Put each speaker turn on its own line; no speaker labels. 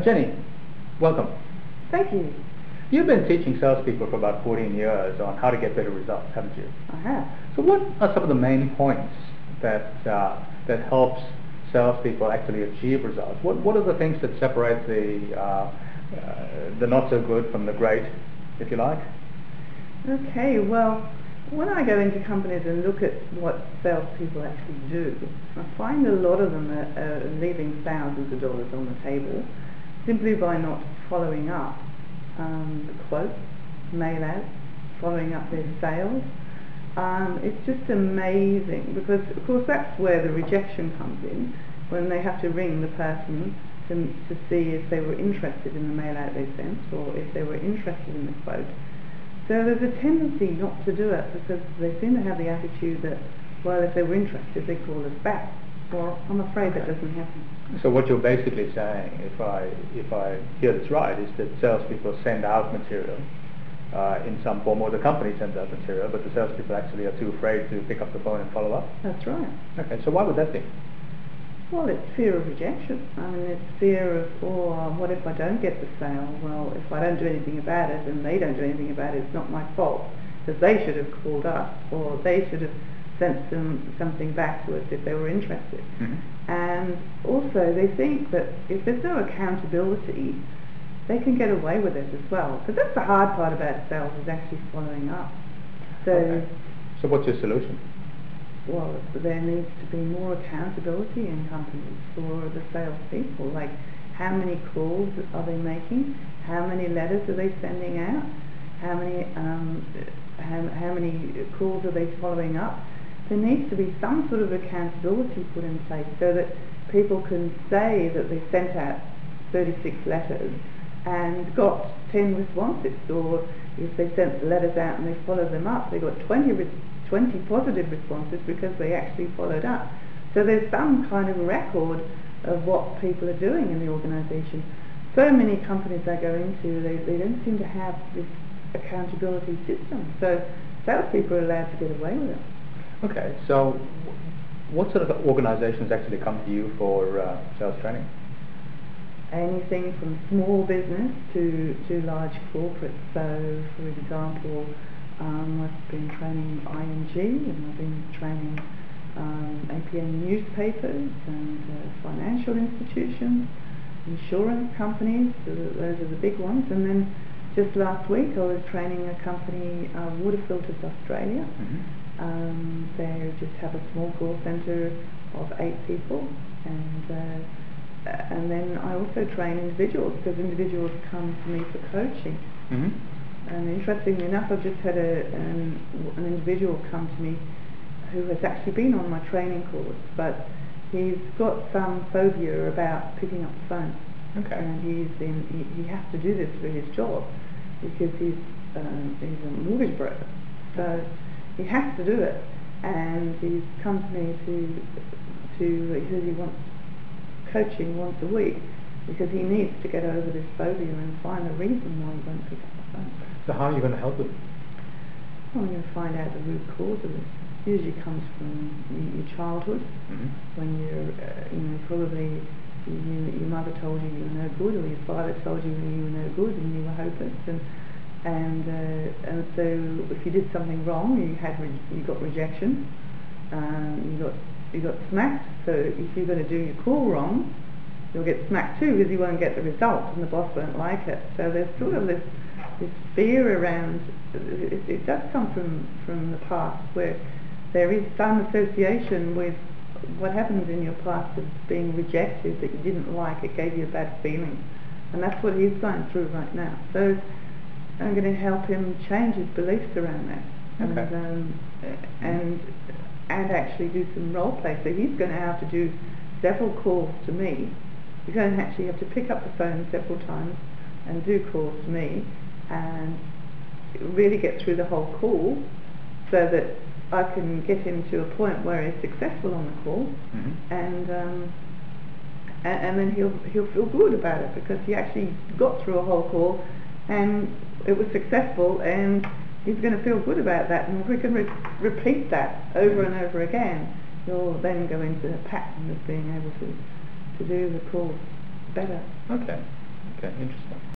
Jenny, welcome.
Thank you.
You've been teaching salespeople for about 14 years on how to get better results, haven't you?
I have.
So what are some of the main points that helps salespeople actually achieve results? What are the things that separate the not so good from the great, if you like?
Okay, well, when I go into companies and look at what salespeople actually do, I find a lot of them are leaving thousands of dollars on the table simply by not following up the quotes, mail out, following up their sales. It's just amazing because, of course, that's where the rejection comes in, when they have to ring the person to see if they were interested in the mail out they sent or if they were interested in the quote. So there's a tendency not to do it because they seem to have the attitude that, well, if they were interested, they'd call us back. Well, I'm afraid that doesn't happen.
So what you're basically saying, if I hear this right, is that salespeople send out material in some form, or the company sends out material, but the salespeople actually are too afraid to pick up the phone and follow up?
That's right.
Okay, so why would that be?
Well, it's fear of rejection. I mean, it's fear of, what if I don't get the sale? Well, if I don't do anything about it and they don't do anything about it, it's not my fault, because they should have called us, or they should have sent something back to us if they were interested.
Mm-hmm.
And also, they think that if there's no accountability, they can get away with it as well. Because that's the hard part about sales, is actually following up.
Okay. So what's your solution?
Well, there needs to be more accountability in companies for the salespeople. Like, how many calls are they making? How many letters are they sending out? How many calls are they following up? There needs to be some sort of accountability put in place so that people can say that they sent out 36 letters and got 10 responses, or if they sent the letters out and they followed them up, they got 20 positive responses because they actually followed up. So there's some kind of record of what people are doing in the organisation. So many companies I go into, they don't seem to have this accountability system. So salespeople are allowed to get away with it.
Okay, so what sort of organisations actually come to you for sales training?
Anything from small business to large corporates. So, for example, I've been training ING, and I've been training APN newspapers and financial institutions, insurance companies. So those are the big ones. And then just last week I was training a company, Water Filters Australia.
Mm-hmm.
They just have a small call centre of 8 people, and then I also train individuals, because individuals come to me for coaching.
Mm-hmm.
And interestingly enough, I've just had an individual come to me who has actually been on my training course, but he's got some phobia about picking up the phone.
Okay.
And he has to do this for his job because he's a mortgage broker. So he has to do it, and he's come to me he says he wants coaching once a week because he needs to get over this phobia and find the reason why he won't pick up the phone.
So how are you going to help them?
Well, I'm going to find out the root cause of it. Usually comes from your childhood,
mm-hmm.
when you're, probably your mother told you were no good, or your father told you were no good and you were hopeless, and so if you did something wrong, you got rejection, you got smacked. So if you're going to do your call wrong, you'll get smacked too, because you won't get the result and the boss won't like it. So there's sort of this fear around. It does come from the past, where there is some association with what happened in your past of being rejected, that you didn't like. It gave you a bad feeling, and that's what he's going through right now. So I'm going to help him change his beliefs around that.
Okay.
And actually do some role play. So he's going to have to do several calls to me. He's going to actually have to pick up the phone several times and do calls to me, and really get through the whole call so that I can get him to a point where he's successful on the call,
mm-hmm.
and then he'll feel good about it because he actually got through a whole call and it was successful, and he's going to feel good about that. And if we can repeat that over and over again, you'll then go into a pattern of being able to do the calls better.
Okay, interesting.